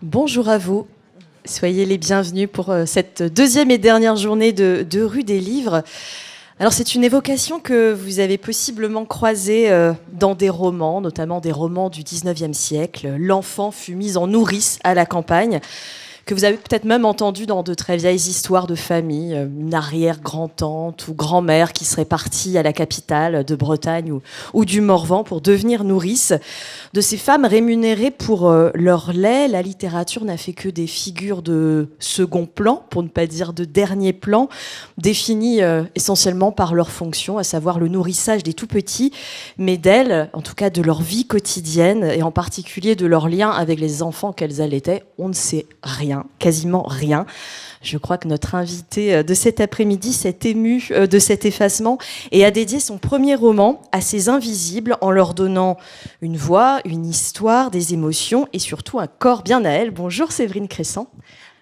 Bonjour à vous, soyez les bienvenus pour cette deuxième et dernière journée de Rue des Livres. Alors c'est une évocation que vous avez possiblement croisée dans des romans, notamment des romans du 19e siècle. L'enfant fut mis en nourrice à la campagne, que vous avez peut-être même entendu dans de très vieilles histoires de famille, une arrière-grand-tante ou grand-mère qui serait partie à la capitale de Bretagne ou du Morvan pour devenir nourrice. De ces femmes rémunérées pour leur lait, la littérature n'a fait que des figures de second plan, pour ne pas dire de dernier plan, définies essentiellement par leur fonction, à savoir le nourrissage des tout-petits, mais d'elles, en tout cas de leur vie quotidienne, et en particulier de leur lien avec les enfants qu'elles allaitaient, on ne sait rien, quasiment rien. Je crois que notre invité de cet après-midi s'est ému de cet effacement et a dédié son premier roman à ces invisibles en leur donnant une voix, une histoire, des émotions et surtout un corps bien à elle. Bonjour Séverine Cressan.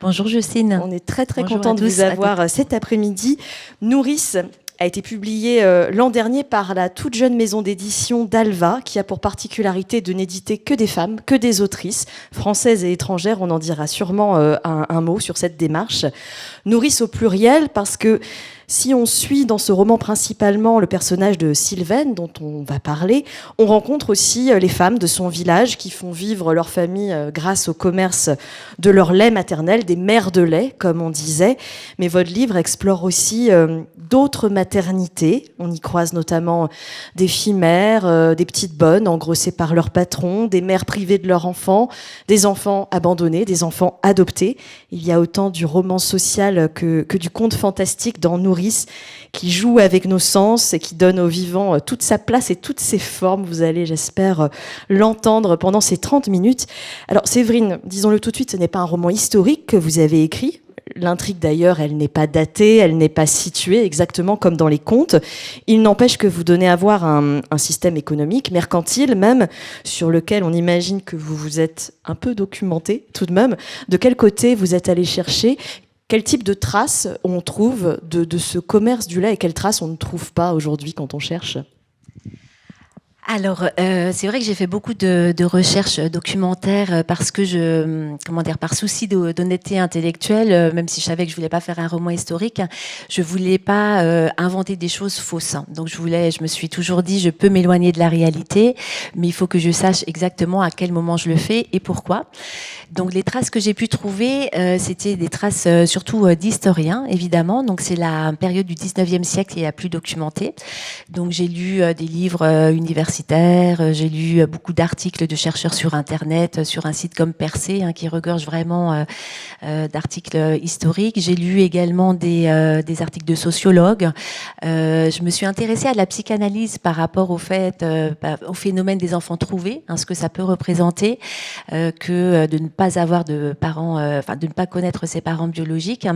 Bonjour Justine. On est très content de vous avoir cet après-midi. Nourrice a été publié l'an dernier par la toute jeune maison d'édition d'Alva, qui a pour particularité de n'éditer que des femmes, que des autrices, françaises et étrangères. On en dira sûrement un mot sur cette démarche. Nourrice au pluriel, parce que si on suit dans ce roman principalement le personnage de Sylvaine, dont on va parler, on rencontre aussi les femmes de son village qui font vivre leur famille grâce au commerce de leur lait maternel, des mères de lait, comme on disait. Mais votre livre explore aussi d'autres maternités. On y croise notamment des filles mères, des petites bonnes engrossées par leur patron, des mères privées de leurs enfants, des enfants abandonnés, des enfants adoptés. Il y a autant du roman social que du conte fantastique dans Nourrice, qui joue avec nos sens et qui donne au vivant toute sa place et toutes ses formes. Vous allez, j'espère, l'entendre pendant ces 30 minutes. Alors Séverine, disons-le tout de suite, ce n'est pas un roman historique que vous avez écrit. L'intrigue d'ailleurs, elle n'est pas datée, elle n'est pas située exactement comme dans les contes. Il n'empêche que vous donnez à voir un système économique, mercantile même, sur lequel on imagine que vous vous êtes un peu documenté tout de même. De quel côté vous êtes allé chercher ? Quel type de traces on trouve de ce commerce du lait et quelles traces on ne trouve pas aujourd'hui quand on cherche ? Alors, c'est vrai que j'ai fait beaucoup de recherches documentaires parce que par souci d'honnêteté intellectuelle, même si je savais que je voulais pas faire un roman historique, je voulais pas inventer des choses fausses. Donc je me suis toujours dit, je peux m'éloigner de la réalité, mais il faut que je sache exactement à quel moment je le fais et pourquoi. Donc les traces que j'ai pu trouver, c'était des traces surtout d'historiens, évidemment. Donc c'est la période du 19e siècle qui est la plus documentée. Donc j'ai lu des livres universitaires, j'ai lu beaucoup d'articles de chercheurs sur Internet, sur un site comme Percé, qui regorge vraiment d'articles historiques. J'ai lu également des articles de sociologues. Je me suis intéressée à la psychanalyse par rapport au phénomène des enfants trouvés, ce que ça peut représenter, que de ne pas avoir de parents, de ne pas connaître ses parents biologiques.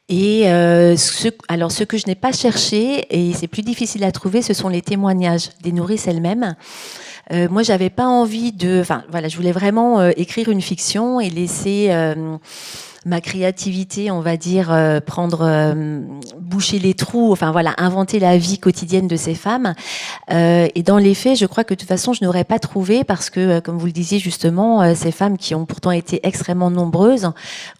Et ce que je n'ai pas cherché, et c'est plus difficile à trouver, ce sont les témoignages des nourrices elles-mêmes. Moi, j'avais pas envie je voulais vraiment écrire une fiction et laisser ma créativité, on va dire, boucher les trous, inventer la vie quotidienne de ces femmes. Et dans les faits, je crois que de toute façon, je n'aurais pas trouvé parce que, comme vous le disiez justement, ces femmes qui ont pourtant été extrêmement nombreuses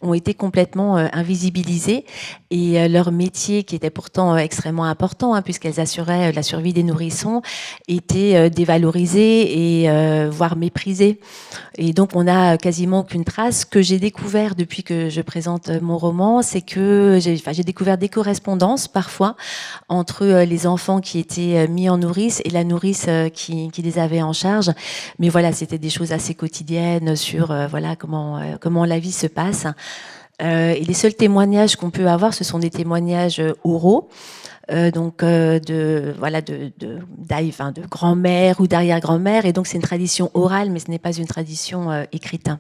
ont été complètement invisibilisées et leur métier, qui était pourtant extrêmement important, puisqu'elles assuraient la survie des nourrissons, était dévalorisé et voire méprisé. Et donc, on n'a quasiment aucune trace. Ce que j'ai découvert depuis que je présente mon roman, c'est que j'ai découvert des correspondances parfois entre les enfants qui étaient mis en nourrice et la nourrice qui les avait en charge. Mais voilà, c'était des choses assez quotidiennes sur comment la vie se passe. Et les seuls témoignages qu'on peut avoir, ce sont des témoignages oraux. De grand-mère ou d'arrière-grand-mère, et donc c'est une tradition orale, mais ce n'est pas une tradition écrite.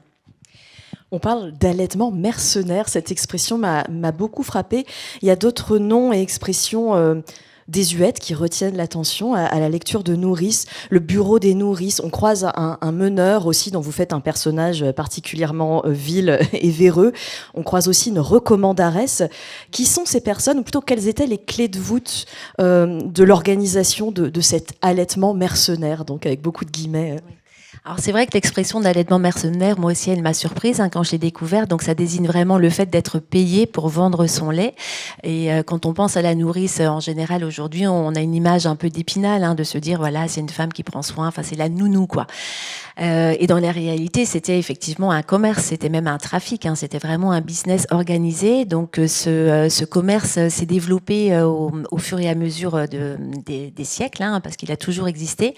On parle d'allaitement mercenaire, cette expression m'a beaucoup frappée. Il y a d'autres noms et expressions désuètes qui retiennent l'attention à la lecture de Nourrice. Le bureau des nourrices, on croise un meneur aussi dont vous faites un personnage particulièrement vil et véreux. On croise aussi une recommandaresse. Qui sont ces personnes, ou plutôt quelles étaient les clés de voûte de l'organisation de cet allaitement mercenaire, donc avec beaucoup de guillemets? Alors c'est vrai que l'expression d'allaitement mercenaire, moi aussi, elle m'a surprise quand je l'ai découverte. Donc ça désigne vraiment le fait d'être payé pour vendre son lait. Et quand on pense à la nourrice, en général, aujourd'hui, on a une image un peu d'Épinal, de se dire, voilà, c'est une femme qui prend soin, enfin c'est la nounou, quoi. Et dans la réalité, c'était effectivement un commerce, c'était même un trafic, c'était vraiment un business organisé. Donc ce commerce s'est développé au fur et à mesure des siècles, parce qu'il a toujours existé.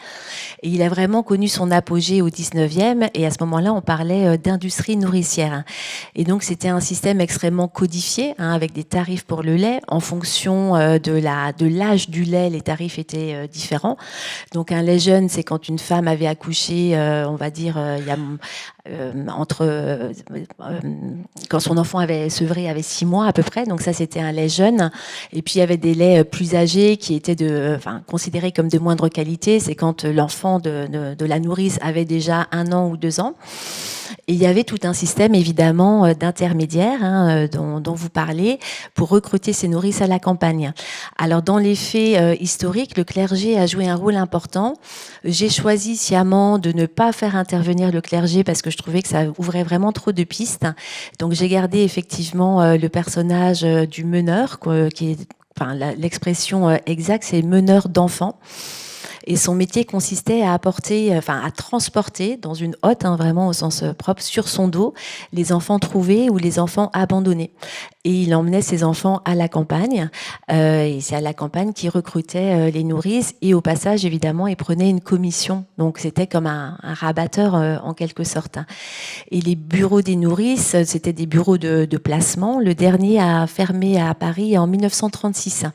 Et il a vraiment connu son apogée au 19e, et à ce moment-là, on parlait d'industrie nourricière. Et donc c'était un système extrêmement codifié, avec des tarifs pour le lait. En fonction de l'âge du lait, les tarifs étaient différents. Donc un lait jeune, c'est quand une femme avait accouché, on va dire, il y a quand son enfant avait sevré avait 6 mois à peu près, donc ça c'était un lait jeune. Et puis il y avait des laits plus âgés qui étaient considérés comme de moindre qualité, c'est quand l'enfant de la nourrice avait déjà 1 an ou 2 ans. Et il y avait tout un système évidemment d'intermédiaires dont vous parlez pour recruter ces nourrices à la campagne. Alors dans les faits historiques, le clergé a joué un rôle important. J'ai choisi sciemment de ne pas faire intervenir le clergé parce que je trouvais que ça ouvrait vraiment trop de pistes. Donc j'ai gardé effectivement le personnage du meneur, qui est, l'expression exacte, c'est meneur d'enfants. Et son métier consistait à à transporter dans une hotte, vraiment au sens propre, sur son dos, les enfants trouvés ou les enfants abandonnés. Et il emmenait ses enfants à la campagne. Et c'est à la campagne qu'il recrutait les nourrices. Et au passage, évidemment, il prenait une commission. Donc c'était comme un rabatteur en quelque sorte. Et les bureaux des nourrices, c'était des bureaux de placement. Le dernier a fermé à Paris en 1936.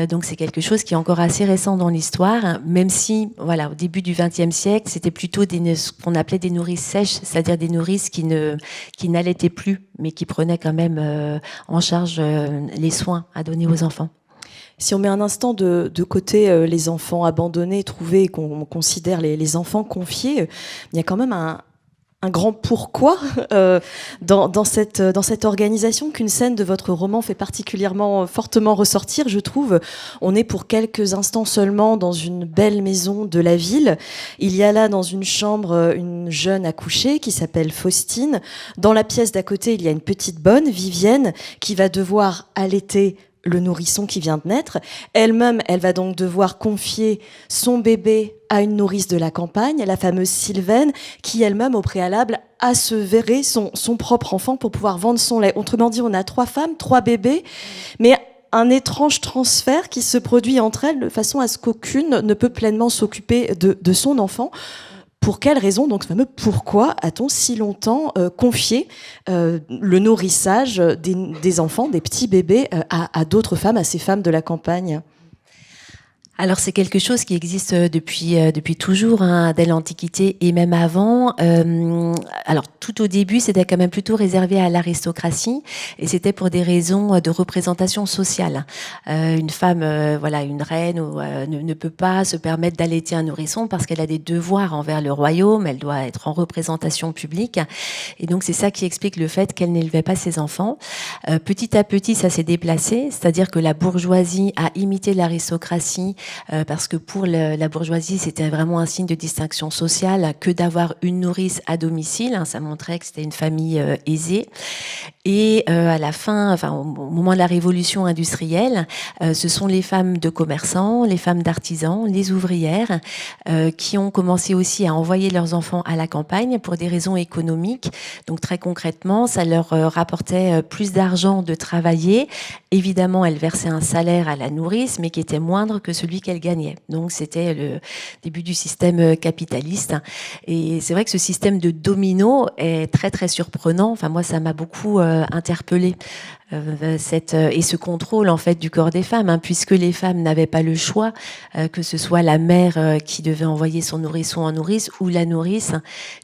Donc c'est quelque chose qui est encore assez récent dans l'histoire, même si, voilà, au début du XXe siècle, c'était plutôt ce qu'on appelait des nourrices sèches, c'est-à-dire des nourrices qui n'allaitaient plus, mais qui prenaient quand même en charge les soins à donner aux enfants. Si on met un instant de côté les enfants abandonnés, trouvés, et qu'on considère les enfants confiés, il y a quand même un grand pourquoi dans cette organisation qu'une scène de votre roman fait particulièrement fortement ressortir, je trouve. On est pour quelques instants seulement dans une belle maison de la ville. Il y a là dans une chambre une jeune accouchée qui s'appelle Faustine. Dans la pièce d'à côté, il y a une petite bonne, Vivienne, qui va devoir allaiter le nourrisson qui vient de naître. Elle-même, elle va donc devoir confier son bébé à une nourrice de la campagne, la fameuse Sylvaine, qui elle-même, au préalable, a sevré son propre enfant pour pouvoir vendre son lait. Autrement dit, on a 3 femmes, 3 bébés, mais un étrange transfert qui se produit entre elles de façon à ce qu'aucune ne peut pleinement s'occuper de son enfant. Pour quelle raison, donc ce fameux pourquoi, a-t-on si longtemps confié le nourrissage des enfants, des petits bébés, à d'autres femmes, à ces femmes de la campagne ? Alors c'est quelque chose qui existe depuis toujours, dès l'Antiquité et même avant. Alors tout au début, c'était quand même plutôt réservé à l'aristocratie et c'était pour des raisons de représentation sociale. Une femme, une reine, ne peut pas se permettre d'allaiter un nourrisson parce qu'elle a des devoirs envers le royaume, elle doit être en représentation publique. Et donc c'est ça qui explique le fait qu'elle n'élevait pas ses enfants. Petit à petit, ça s'est déplacé, c'est-à-dire que la bourgeoisie a imité l'aristocratie parce que pour la bourgeoisie, c'était vraiment un signe de distinction sociale que d'avoir une nourrice à domicile. Ça montrait que c'était une famille aisée. Et à la fin, au moment de la révolution industrielle, ce sont les femmes de commerçants, les femmes d'artisans, les ouvrières qui ont commencé aussi à envoyer leurs enfants à la campagne pour des raisons économiques. Donc très concrètement, ça leur rapportait plus d'argent de travailler. Évidemment, elles versaient un salaire à la nourrice, mais qui était moindre que celui qu'elles gagnaient. Donc c'était le début du système capitaliste. Et c'est vrai que ce système de domino est très très surprenant. Moi, ça m'a beaucoup interpellée. Et ce contrôle en fait du corps des femmes, puisque les femmes n'avaient pas le choix, que ce soit la mère qui devait envoyer son nourrisson en nourrice ou la nourrice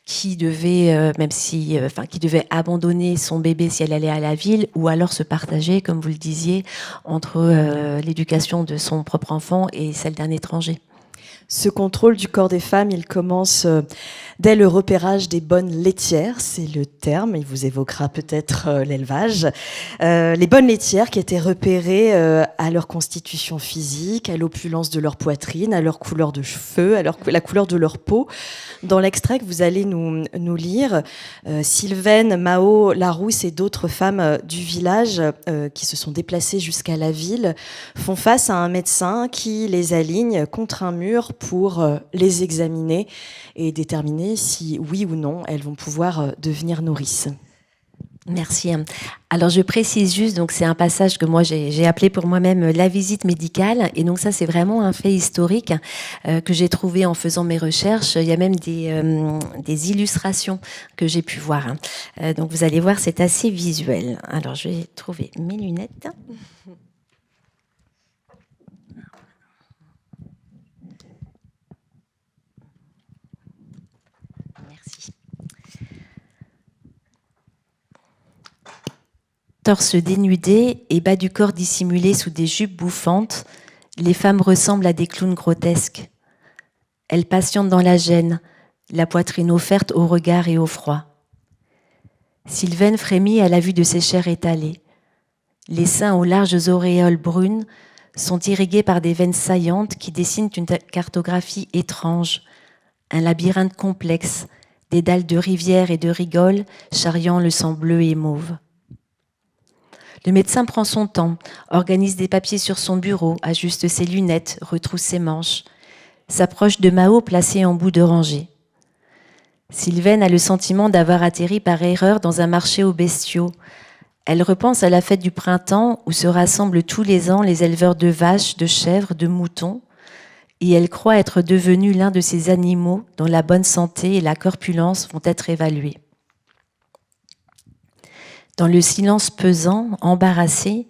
qui devait, qui devait abandonner son bébé si elle allait à la ville, ou alors se partager, comme vous le disiez, entre l'éducation de son propre enfant et celle d'un étranger. Ce contrôle du corps des femmes, il commence dès le repérage des bonnes laitières, c'est le terme, il vous évoquera peut-être l'élevage. Les bonnes laitières qui étaient repérées à leur constitution physique, à l'opulence de leur poitrine, à leur couleur de cheveux, à la couleur de leur peau. Dans l'extrait que vous allez nous lire, Sylvaine, Mao, Larousse et d'autres femmes du village qui se sont déplacées jusqu'à la ville font face à un médecin qui les aligne contre un mur pour les examiner et déterminer si oui ou non elles vont pouvoir devenir nourrices. Merci. Alors je précise juste, donc c'est un passage que moi j'ai appelé pour moi-même la visite médicale, et donc ça c'est vraiment un fait historique que j'ai trouvé en faisant mes recherches. Il y a même des illustrations que j'ai pu voir. Donc vous allez voir, c'est assez visuel. Alors je vais trouver mes lunettes. Torse dénudé et bas du corps dissimulé sous des jupes bouffantes, les femmes ressemblent à des clowns grotesques. Elles patientent dans la gêne, la poitrine offerte au regard et au froid. Sylvaine frémit à la vue de ses chairs étalées. Les seins aux larges auréoles brunes sont irrigués par des veines saillantes qui dessinent une cartographie étrange, un labyrinthe complexe, des dalles de rivières et de rigoles charriant le sang bleu et mauve. Le médecin prend son temps, organise des papiers sur son bureau, ajuste ses lunettes, retrousse ses manches, s'approche de Mao placé en bout de rangée. Sylvaine a le sentiment d'avoir atterri par erreur dans un marché aux bestiaux. Elle repense à la fête du printemps où se rassemblent tous les ans les éleveurs de vaches, de chèvres, de moutons, et elle croit être devenue l'un de ces animaux dont la bonne santé et la corpulence vont être évaluées. Dans le silence pesant, embarrassé,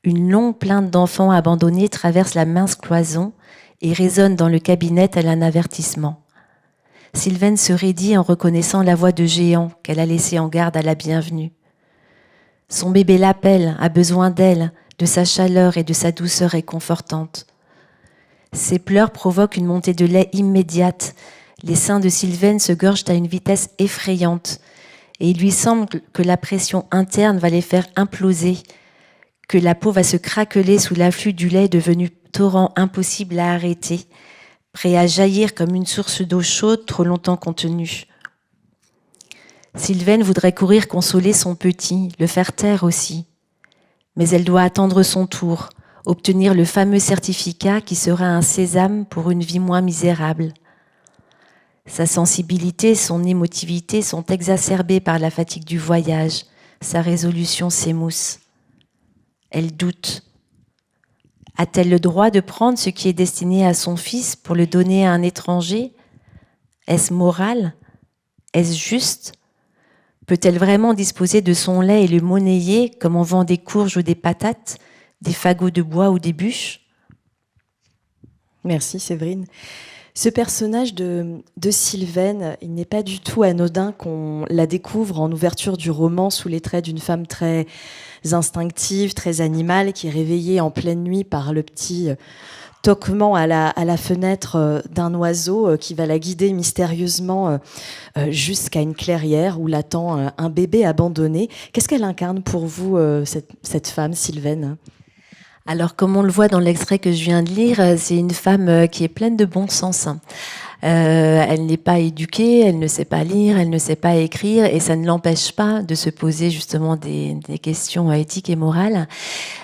une longue plainte d'enfants abandonnés traverse la mince cloison et résonne dans le cabinet tel un avertissement. Sylvaine se raidit en reconnaissant la voix de géant qu'elle a laissée en garde à la bienvenue. Son bébé l'appelle, a besoin d'elle, de sa chaleur et de sa douceur réconfortante. Ses pleurs provoquent une montée de lait immédiate. Les seins de Sylvaine se gorgent à une vitesse effrayante. Et il lui semble que la pression interne va les faire imploser, que la peau va se craqueler sous l'afflux du lait devenu torrent impossible à arrêter, prêt à jaillir comme une source d'eau chaude trop longtemps contenue. Sylvaine voudrait courir consoler son petit, le faire taire aussi. Mais elle doit attendre son tour, obtenir le fameux certificat qui sera un sésame pour une vie moins misérable. Sa sensibilité, son émotivité sont exacerbées par la fatigue du voyage. Sa résolution s'émousse. Elle doute. A-t-elle le droit de prendre ce qui est destiné à son fils pour le donner à un étranger ? Est-ce moral ? Est-ce juste ? Peut-elle vraiment disposer de son lait et le monnayer comme on vend des courges ou des patates, des fagots de bois ou des bûches ? Merci Séverine. Ce personnage de Sylvaine, il n'est pas du tout anodin qu'on la découvre en ouverture du roman sous les traits d'une femme très instinctive, très animale, qui est réveillée en pleine nuit par le petit toquement à la fenêtre d'un oiseau qui va la guider mystérieusement jusqu'à une clairière où l'attend un bébé abandonné. Qu'est-ce qu'elle incarne pour vous, cette femme, Sylvaine ? Alors, comme on le voit dans l'extrait que je viens de lire, c'est une femme qui est pleine de bon sens. Elle n'est pas éduquée, elle ne sait pas lire, elle ne sait pas écrire, et ça ne l'empêche pas de se poser justement des questions éthiques et morales.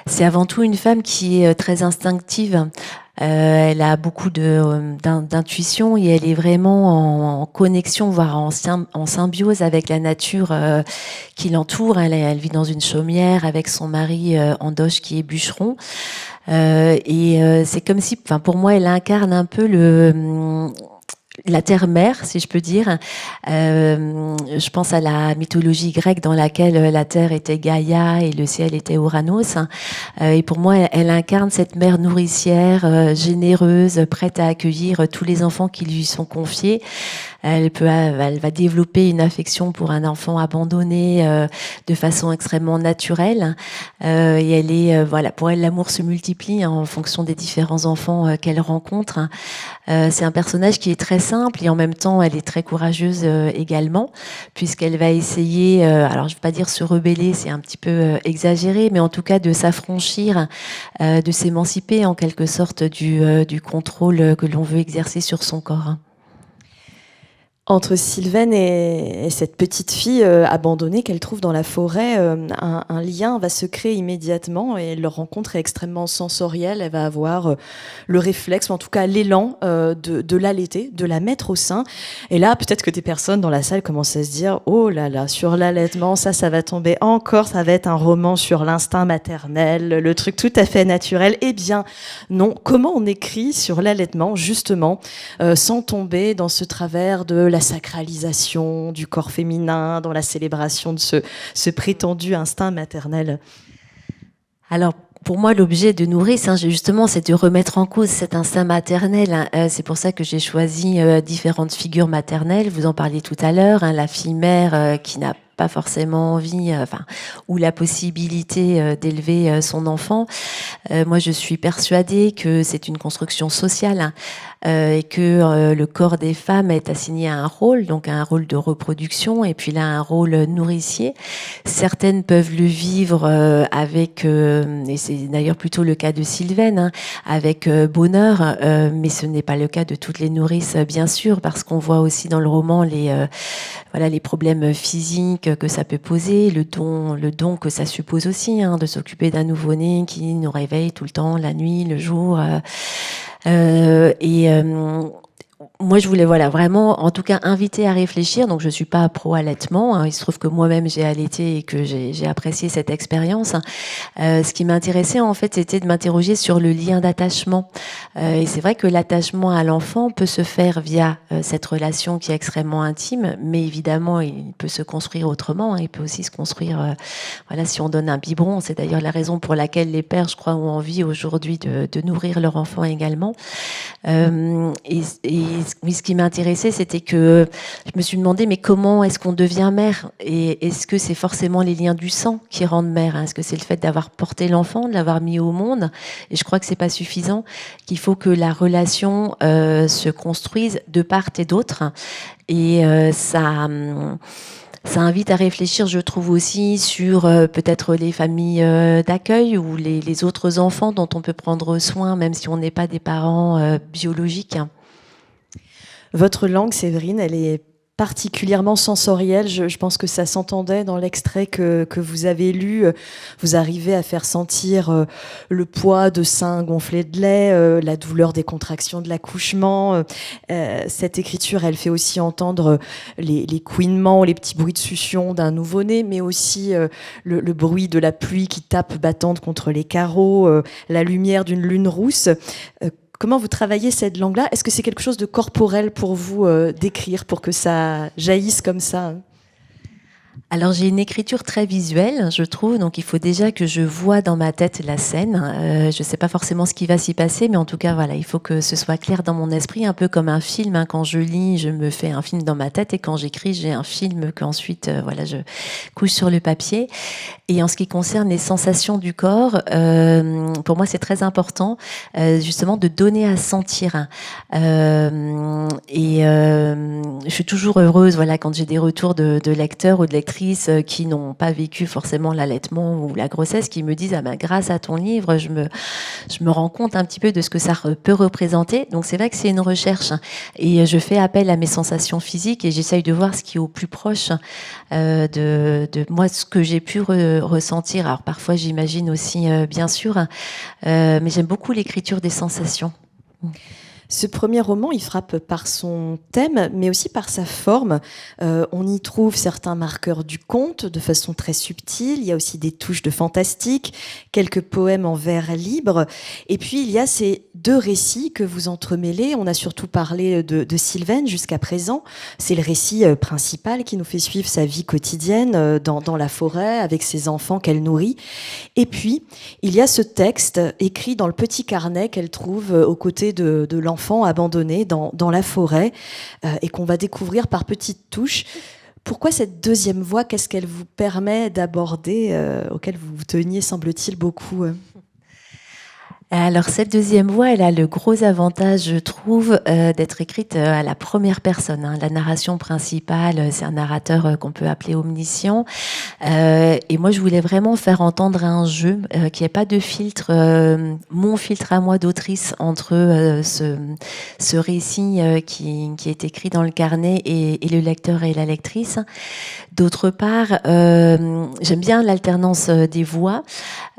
C'est avant tout une femme qui est très instinctive. Elle a beaucoup d'intuition et elle est vraiment en connexion, voire en symbiose avec la nature qui l'entoure. Elle vit dans une chaumière avec son mari Andoche qui est bûcheron. C'est comme si, pour moi, elle incarne un peu la terre-mère, si je peux dire. Je pense à la mythologie grecque dans laquelle la terre était Gaïa et le ciel était Ouranos. Et pour moi, elle incarne cette mère nourricière, généreuse, prête à accueillir tous les enfants qui lui sont confiés. Elle va développer une affection pour un enfant abandonné de façon extrêmement naturelle. Et elle est, voilà, pour elle, l'amour se multiplie en fonction des différents enfants qu'elle rencontre. C'est un personnage qui est très simple et en même temps, elle est très courageuse également, puisqu'elle va essayer, alors je ne vais pas dire se rebeller, c'est un petit peu exagéré, mais en tout cas de s'affranchir, de s'émanciper en quelque sorte du contrôle que l'on veut exercer sur son corps. Entre Sylvaine et cette petite fille abandonnée qu'elle trouve dans la forêt, un lien va se créer immédiatement et leur rencontre est extrêmement sensorielle. Elle va avoir le réflexe, ou en tout cas l'élan de l'allaiter, de la mettre au sein. Et là, peut-être que des personnes dans la salle commencent à se dire « Oh là là, sur l'allaitement, ça va tomber encore, ça va être un roman sur l'instinct maternel, le truc tout à fait naturel. » Eh bien, non. Comment on écrit sur l'allaitement, justement, sans tomber dans ce travers de la sacralisation du corps féminin, dans la célébration de ce prétendu instinct maternel? Alors, pour moi, l'objet de Nourrice, justement, c'est de remettre en cause cet instinct maternel. C'est pour ça que j'ai choisi différentes figures maternelles. Vous en parliez tout à l'heure, la fille mère qui n'a pas forcément envie, ou la possibilité d'élever son enfant. Moi, je suis persuadée que c'est une construction sociale et que le corps des femmes est assigné à un rôle, donc à un rôle de reproduction, et puis là, un rôle nourricier. Certaines peuvent le vivre avec, et c'est d'ailleurs plutôt le cas de Sylvaine, avec bonheur, mais ce n'est pas le cas de toutes les nourrices, bien sûr, parce qu'on voit aussi dans le roman les problèmes physiques que ça peut poser, le don que ça suppose aussi, de s'occuper d'un nouveau-né qui nous réveille tout le temps, la nuit, le jour. Moi, je voulais vraiment, en tout cas, inviter à réfléchir. Donc, je suis pas pro-allaitement. Il se trouve que moi-même, j'ai allaité et que j'ai apprécié cette expérience. Ce qui m'intéressait, en fait, c'était de m'interroger sur le lien d'attachement. Et c'est vrai que l'attachement à l'enfant peut se faire via cette relation qui est extrêmement intime, mais évidemment, il peut se construire autrement. Il peut aussi se construire, si on donne un biberon. C'est d'ailleurs la raison pour laquelle les pères, je crois, ont envie aujourd'hui de nourrir leur enfant également. Oui, ce qui m'intéressait, c'était que je me suis demandé, mais comment est-ce qu'on devient mère? Et est-ce que c'est forcément les liens du sang qui rendent mère? Est-ce que c'est le fait d'avoir porté l'enfant, de l'avoir mis au monde? Et je crois que c'est pas suffisant, qu'il faut que la relation se construise de part et d'autre. Et ça invite à réfléchir, je trouve aussi, sur peut-être les familles d'accueil ou les autres enfants dont on peut prendre soin, même si on n'est pas des parents biologiques. Votre langue, Séverine, elle est particulièrement sensorielle. Je pense que ça s'entendait dans l'extrait que vous avez lu. Vous arrivez à faire sentir le poids de seins gonflés de lait, la douleur des contractions de l'accouchement. Cette écriture, elle fait aussi entendre les couinements, les petits bruits de succion d'un nouveau-né, mais aussi le bruit de la pluie qui tape battante contre les carreaux, la lumière d'une lune rousse. Comment vous travaillez cette langue-là? Est-ce que c'est quelque chose de corporel pour vous d'écrire, pour que ça jaillisse comme ça? Alors j'ai une écriture très visuelle, je trouve, donc il faut déjà que je vois dans ma tête la scène. Je ne sais pas forcément ce qui va s'y passer, mais en tout cas, il faut que ce soit clair dans mon esprit, un peu comme un film. Quand je lis, je me fais un film dans ma tête, et quand j'écris, j'ai un film qu'ensuite, je couche sur le papier. Et en ce qui concerne les sensations du corps, pour moi, c'est très important, justement, de donner à sentir. Je suis toujours heureuse, quand j'ai des retours de lecteurs ou de lectrices qui n'ont pas vécu forcément l'allaitement ou la grossesse, qui me disent grâce à ton livre, je me rends compte un petit peu de ce que ça peut représenter. Donc c'est vrai que c'est une recherche, et je fais appel à mes sensations physiques et j'essaye de voir ce qui est au plus proche de moi, ce que j'ai pu ressentir. Alors parfois j'imagine aussi, bien sûr, mais j'aime beaucoup l'écriture des sensations. Ce premier roman, il frappe par son thème, mais aussi par sa forme. On y trouve certains marqueurs du conte de façon très subtile. Il y a aussi des touches de fantastique, quelques poèmes en vers libre. Et puis, il y a ces deux récits que vous entremêlez. On a surtout parlé de Sylvaine jusqu'à présent. C'est le récit principal qui nous fait suivre sa vie quotidienne dans la forêt avec ses enfants qu'elle nourrit. Et puis, il y a ce texte écrit dans le petit carnet qu'elle trouve aux côtés de l'enfant enfants abandonnés dans la forêt et qu'on va découvrir par petites touches. Pourquoi cette deuxième voie? Qu'est-ce qu'elle vous permet d'aborder, auquel vous vous teniez, semble-t-il, beaucoup Alors cette deuxième voix, elle a le gros avantage, je trouve, d'être écrite à la première personne. La narration principale, c'est un narrateur qu'on peut appeler omniscient. Et moi, je voulais vraiment faire entendre un jeu, qu'il n'y ait pas de filtre, mon filtre à moi d'autrice entre ce récit qui est écrit dans le carnet et le lecteur et la lectrice. D'autre part, j'aime bien l'alternance des voix,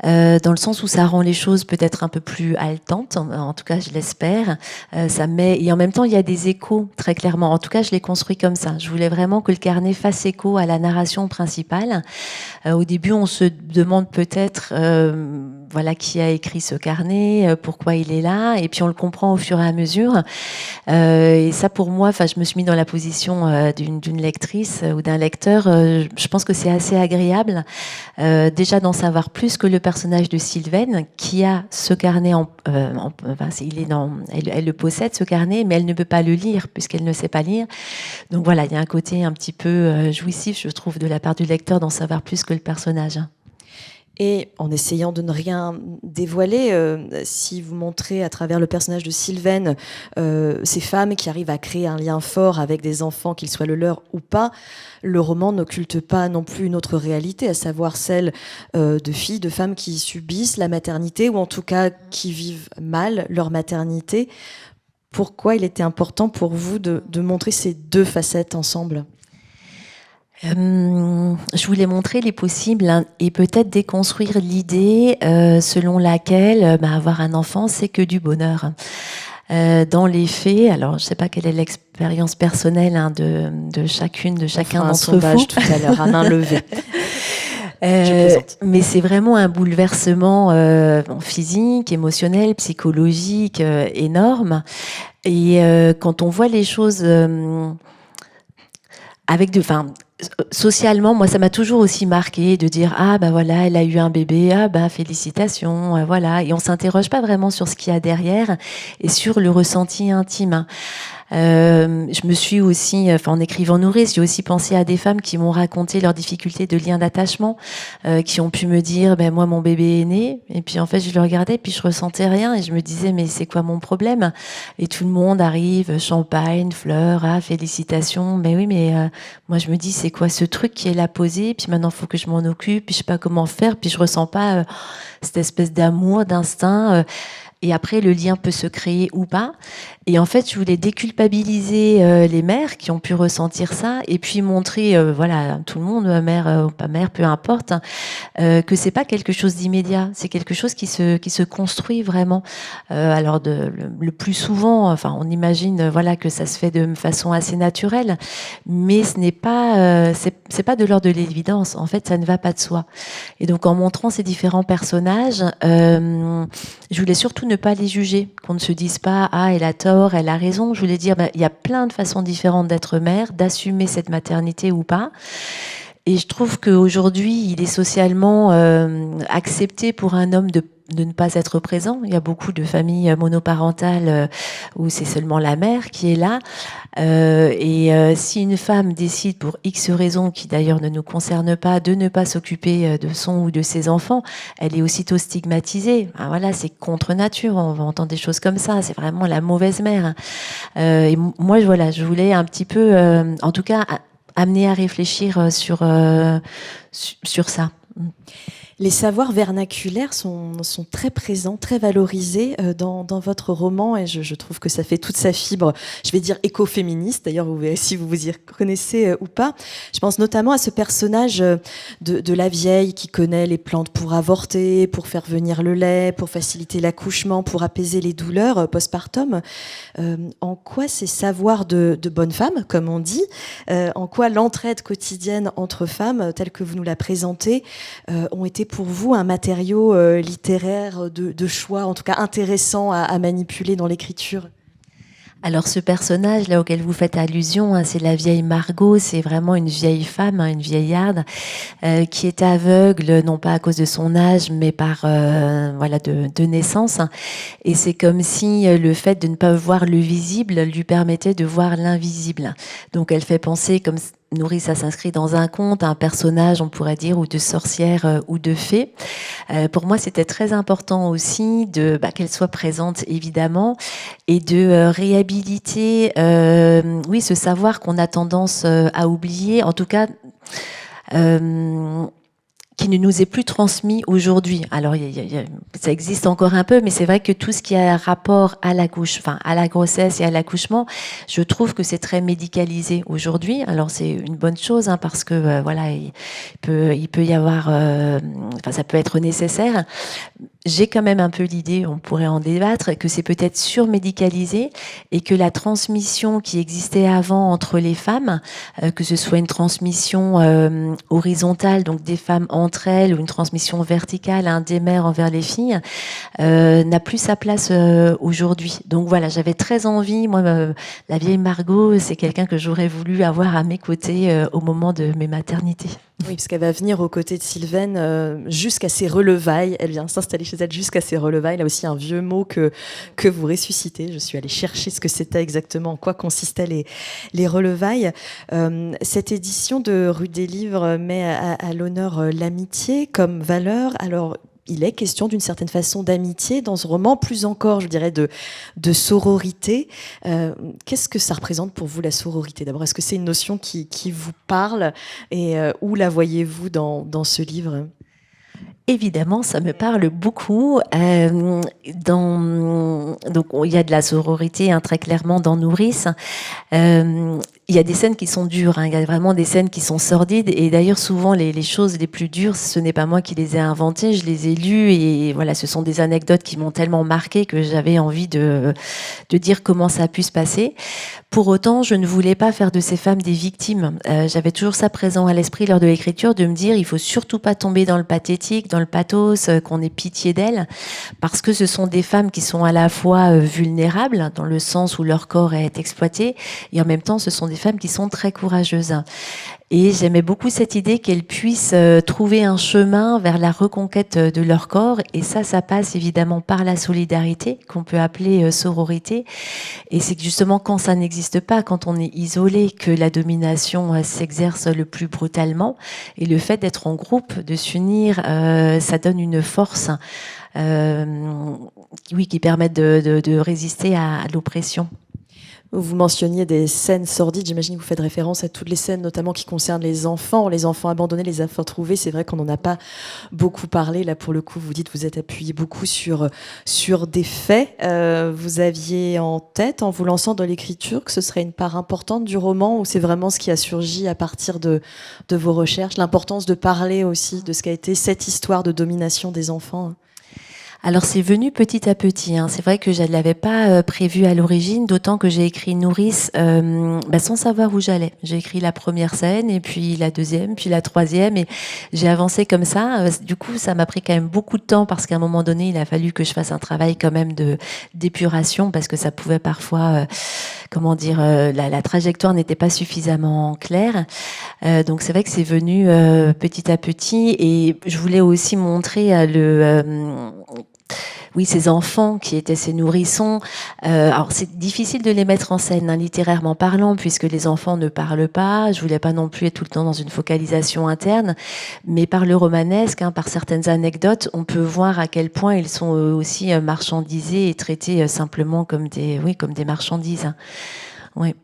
dans le sens où ça rend les choses peut-être un peu plus haletantes, en tout cas je l'espère. Et en même temps il y a des échos très clairement. En tout cas je l'ai construit comme ça. Je voulais vraiment que le carnet fasse écho à la narration principale. Au début on se demande peut-être qui a écrit ce carnet, pourquoi il est là, et puis on le comprend au fur et à mesure. Et ça pour moi, je me suis mis dans la position d'une lectrice ou d'un lecteur. Je pense que c'est assez agréable déjà d'en savoir plus que le personnage de Sylvaine qui a ce carnet elle le possède ce carnet, mais elle ne peut pas le lire puisqu'elle ne sait pas lire. Donc voilà, il y a un côté un petit peu jouissif, je trouve, de la part du lecteur d'en savoir plus que le personnage. Et en essayant de ne rien dévoiler, si vous montrez à travers le personnage de Sylvaine ces femmes qui arrivent à créer un lien fort avec des enfants, qu'ils soient le leur ou pas, le roman n'occulte pas non plus une autre réalité, à savoir celle de filles, de femmes qui subissent la maternité, ou en tout cas qui vivent mal leur maternité. Pourquoi il était important pour vous de montrer ces deux facettes ensemble ? Je voulais montrer les possibles et peut-être déconstruire l'idée selon laquelle avoir un enfant, c'est que du bonheur. Dans les faits, alors je ne sais pas quelle est l'expérience personnelle de chacun d'entre vous. Tout à l'heure, à main levée. Mais c'est vraiment un bouleversement physique, émotionnel, psychologique énorme. Et quand on voit les choses socialement, moi, ça m'a toujours aussi marqué de dire elle a eu un bébé, félicitations, voilà. Et on s'interroge pas vraiment sur ce qu'il y a derrière et sur le ressenti intime. Je me suis aussi, en écrivant Nourrice, j'ai aussi pensé à des femmes qui m'ont raconté leurs difficultés de lien d'attachement, qui ont pu me dire, moi mon bébé est né, et puis en fait je le regardais, puis je ressentais rien, et je me disais mais c'est quoi mon problème? Et tout le monde arrive, champagne, fleurs, félicitations, mais oui, mais moi je me dis c'est quoi ce truc qui est là posé, puis maintenant faut que je m'en occupe, puis je sais pas comment faire, puis je ressens pas cette espèce d'amour, d'instinct. Et après, le lien peut se créer ou pas. Et en fait, je voulais déculpabiliser les mères qui ont pu ressentir ça, et puis montrer, tout le monde, mère ou pas mère, peu importe, que c'est pas quelque chose d'immédiat. C'est quelque chose qui se construit vraiment. Alors, le plus souvent, on imagine, que ça se fait de façon assez naturelle, mais ce n'est pas, c'est pas de l'ordre de l'évidence. En fait, ça ne va pas de soi. Et donc, en montrant ces différents personnages, je voulais surtout ne pas les juger, qu'on ne se dise pas elle a tort, elle a raison. Je voulais dire il y a plein de façons différentes d'être mère, d'assumer cette maternité ou pas. Et je trouve qu'aujourd'hui, il est socialement accepté pour un homme de ne pas être présent. Il y a beaucoup de familles monoparentales où c'est seulement la mère qui est là. Si une femme décide pour X raisons, qui d'ailleurs ne nous concerne pas, de ne pas s'occuper de son ou de ses enfants, elle est aussitôt stigmatisée. C'est contre nature. On va entendre des choses comme ça. C'est vraiment la mauvaise mère. Et moi, je voulais un petit peu, en tout cas, amener à réfléchir sur ça. Les savoirs vernaculaires sont très présents, très valorisés dans votre roman, et je trouve que ça fait toute sa fibre, je vais dire écoféministe, d'ailleurs vous verrez si vous vous y reconnaissez ou pas. Je pense notamment à ce personnage de la vieille qui connaît les plantes pour avorter, pour faire venir le lait, pour faciliter l'accouchement, pour apaiser les douleurs postpartum. En quoi ces savoirs de bonne femme, comme on dit, en quoi l'entraide quotidienne entre femmes, telle que vous nous la présentez, ont été pour vous un matériau littéraire de choix, en tout cas intéressant à manipuler dans l'écriture? Alors ce personnage là auquel vous faites allusion, c'est la vieille Margot, c'est vraiment une vieille femme, une vieillarde qui est aveugle, non pas à cause de son âge, mais par voilà de naissance. Et c'est comme si le fait de ne pas voir le visible lui permettait de voir l'invisible. Donc elle fait penser, comme Nourrice, ça s'inscrit dans un conte, un personnage, on pourrait dire, ou de sorcière ou de fée. Pour moi, c'était très important aussi qu'elle soit présente, évidemment, et de réhabiliter, oui, ce savoir qu'on a tendance à oublier, en tout cas, qui ne nous est plus transmis aujourd'hui. Alors, ça existe encore un peu, mais c'est vrai que tout ce qui a rapport à la grossesse et à l'accouchement, je trouve que c'est très médicalisé aujourd'hui. Alors, c'est une bonne chose, parce que voilà, il peut y avoir, ça peut être nécessaire. J'ai quand même un peu l'idée, on pourrait en débattre, que c'est peut-être surmédicalisé et que la transmission qui existait avant entre les femmes, que ce soit une transmission horizontale, donc des femmes entre elles, ou une transmission verticale, des mères envers les filles, n'a plus sa place aujourd'hui. Donc voilà, j'avais très envie, moi, la vieille Margot, c'est quelqu'un que j'aurais voulu avoir à mes côtés au moment de mes maternités. Oui, parce qu'elle va venir aux côtés de Sylvaine jusqu'à ses relevailles. Elle vient s'installer chez elle jusqu'à ses relevailles. Là aussi, un vieux mot que vous ressuscitez. Je suis allée chercher ce que c'était exactement, en quoi consistaient les relevailles. Cette édition de Rue des Livres met à l'honneur l'amitié comme valeur. Alors, il est question d'une certaine façon d'amitié dans ce roman, plus encore, je dirais, de sororité. Qu'est-ce que ça représente pour vous, la sororité? D'abord, est-ce que c'est une notion qui vous parle et où la voyez-vous dans ce livre? Évidemment, ça me parle beaucoup. Donc, il y a de la sororité très clairement dans Nourrice. Il y a des scènes qui sont dures, il y a vraiment des scènes qui sont sordides. Et d'ailleurs, souvent, les choses les plus dures, ce n'est pas moi qui les ai inventées, je les ai lues. Et voilà, ce sont des anecdotes qui m'ont tellement marquée que j'avais envie de dire comment ça a pu se passer. Pour autant, je ne voulais pas faire de ces femmes des victimes. J'avais toujours ça présent à l'esprit lors de l'écriture, de me dire il faut surtout pas tomber dans le pathétique, dans le pathos, qu'on ait pitié d'elles, parce que ce sont des femmes qui sont à la fois vulnérables, dans le sens où leur corps est exploité, et en même temps, ce sont des femmes qui sont très courageuses. Et j'aimais beaucoup cette idée qu'elles puissent trouver un chemin vers la reconquête de leur corps. Et ça passe évidemment par la solidarité, qu'on peut appeler sororité. Et c'est que justement, quand ça n'existe pas, quand on est isolé, que la domination s'exerce le plus brutalement. Et le fait d'être en groupe, de s'unir, ça donne une force qui permet de résister à l'oppression. Vous mentionniez des scènes sordides, j'imagine que vous faites référence à toutes les scènes notamment qui concernent les enfants abandonnés, les enfants trouvés. C'est vrai qu'on n'en a pas beaucoup parlé. Là, pour le coup, vous dites vous êtes appuyé beaucoup sur des faits. Vous aviez en tête, en vous lançant dans l'écriture, que ce serait une part importante du roman, ou c'est vraiment ce qui a surgi à partir de vos recherches, l'importance de parler aussi de ce qu'a été cette histoire de domination des enfants? Alors c'est venu petit à petit. C'est vrai que je ne l'avais pas prévu à l'origine, d'autant que j'ai écrit Nourrice sans savoir où j'allais. J'ai écrit la première scène, et puis la deuxième, puis la troisième, et j'ai avancé comme ça. Du coup, ça m'a pris quand même beaucoup de temps, parce qu'à un moment donné, il a fallu que je fasse un travail quand même d'épuration, parce que ça pouvait parfois, la trajectoire n'était pas suffisamment claire. Donc c'est vrai que c'est venu petit à petit, et je voulais aussi montrer ces enfants qui étaient ces nourrissons. Alors c'est difficile de les mettre en scène, littérairement parlant, puisque les enfants ne parlent pas. Je voulais pas non plus être tout le temps dans une focalisation interne, mais par le romanesque, par certaines anecdotes, on peut voir à quel point ils sont aussi marchandisés et traités simplement comme des marchandises. Oui.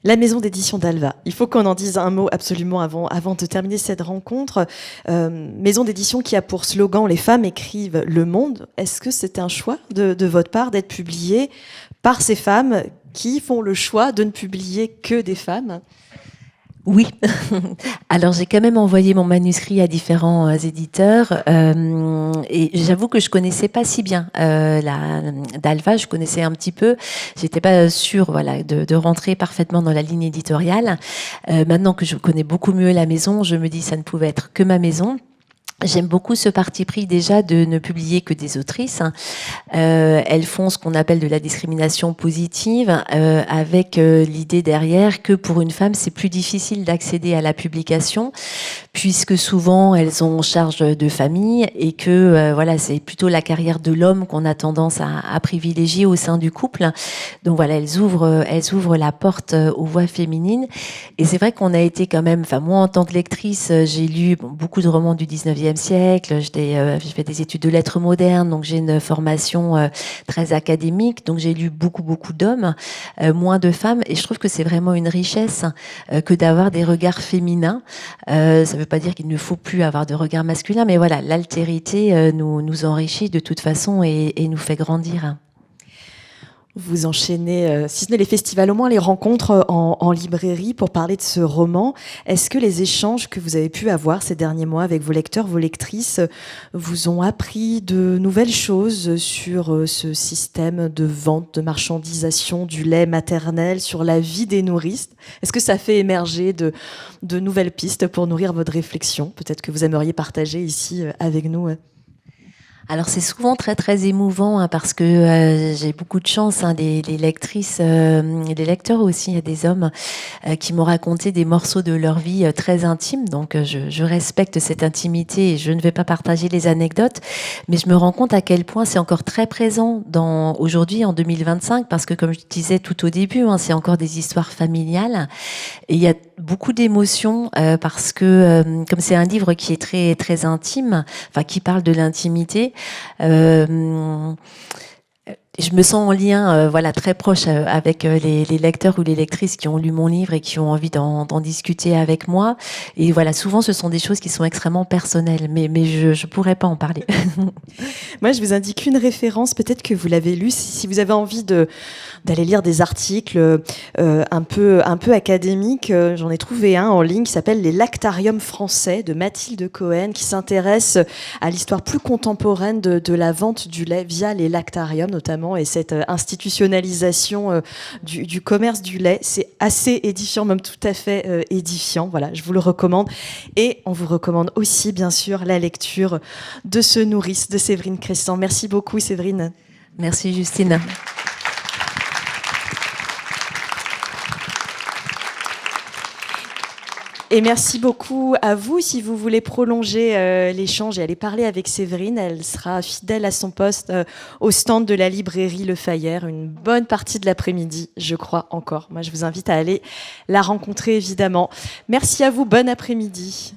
La maison d'édition d'Alva. Il faut qu'on en dise un mot absolument avant de terminer cette rencontre. Maison d'édition qui a pour slogan « Les femmes écrivent le monde ». Est-ce que c'est un choix de votre part d'être publié par ces femmes qui font le choix de ne publier que des femmes ? Oui. Alors j'ai quand même envoyé mon manuscrit à différents éditeurs et j'avoue que je connaissais pas si bien d'Alva. Je connaissais un petit peu. J'étais pas sûre de rentrer parfaitement dans la ligne éditoriale. Maintenant que je connais beaucoup mieux la maison, je me dis ça ne pouvait être que ma maison. J'aime beaucoup ce parti pris déjà de ne publier que des autrices. Elles font ce qu'on appelle de la discrimination positive, avec l'idée derrière que pour une femme, c'est plus difficile d'accéder à la publication, puisque souvent elles ont charge de famille et que voilà, c'est plutôt la carrière de l'homme qu'on a tendance à privilégier au sein du couple. Donc voilà, elles ouvrent la porte aux voix féminines. Et c'est vrai qu'on a été quand même, enfin moi en tant que lectrice, j'ai lu beaucoup de romans du 19e siècle, j'ai fait des études de lettres modernes, donc j'ai une formation très académique, donc j'ai lu beaucoup d'hommes, moins de femmes, et je trouve que c'est vraiment une richesse que d'avoir des regards féminins. Ça ne veut pas dire qu'il ne faut plus avoir de regard masculin, mais voilà, l'altérité nous enrichit de toute façon et nous fait grandir. Vous enchaînez, si ce n'est les festivals, au moins les rencontres en librairie pour parler de ce roman. Est-ce que les échanges que vous avez pu avoir ces derniers mois avec vos lecteurs, vos lectrices, vous ont appris de nouvelles choses sur ce système de vente, de marchandisation du lait maternel, sur la vie des nourrices? Est-ce que ça fait émerger de nouvelles pistes pour nourrir votre réflexion? Peut-être que vous aimeriez partager ici avec nous. Alors c'est souvent très émouvant hein, parce que j'ai beaucoup de chance, hein, des lectrices et des lecteurs aussi, il y a des hommes qui m'ont raconté des morceaux de leur vie très intimes, donc je respecte cette intimité et je ne vais pas partager les anecdotes, mais je me rends compte à quel point c'est encore très présent aujourd'hui en 2025 parce que comme je disais tout au début, hein, c'est encore des histoires familiales et il y a beaucoup d'émotions parce que comme c'est un livre qui est très intime, enfin qui parle de l'intimité, je me sens en lien voilà, très proche avec les lecteurs ou les lectrices qui ont lu mon livre et qui ont envie d'en discuter avec moi. Et voilà, souvent, ce sont des choses qui sont extrêmement personnelles, mais je ne pourrais pas en parler. Moi, je vous indique une référence, peut-être que vous l'avez lu, si vous avez envie d'aller lire des articles un peu académiques. J'en ai trouvé un en ligne qui s'appelle « Les lactariums français » de Mathilde Cohen, qui s'intéresse à l'histoire plus contemporaine de la vente du lait via les lactariums, notamment, et cette institutionnalisation du commerce du lait. C'est assez édifiant, même tout à fait édifiant. Voilà, je vous le recommande. Et on vous recommande aussi, bien sûr, la lecture de Ce nourrice de Séverine Cressan. Merci beaucoup, Séverine. Merci, Justine. Et merci beaucoup à vous. Si vous voulez prolonger l'échange et aller parler avec Séverine, elle sera fidèle à son poste au stand de la librairie Le Fayère une bonne partie de l'après-midi, je crois encore. Moi, je vous invite à aller la rencontrer, évidemment. Merci à vous. Bon après-midi.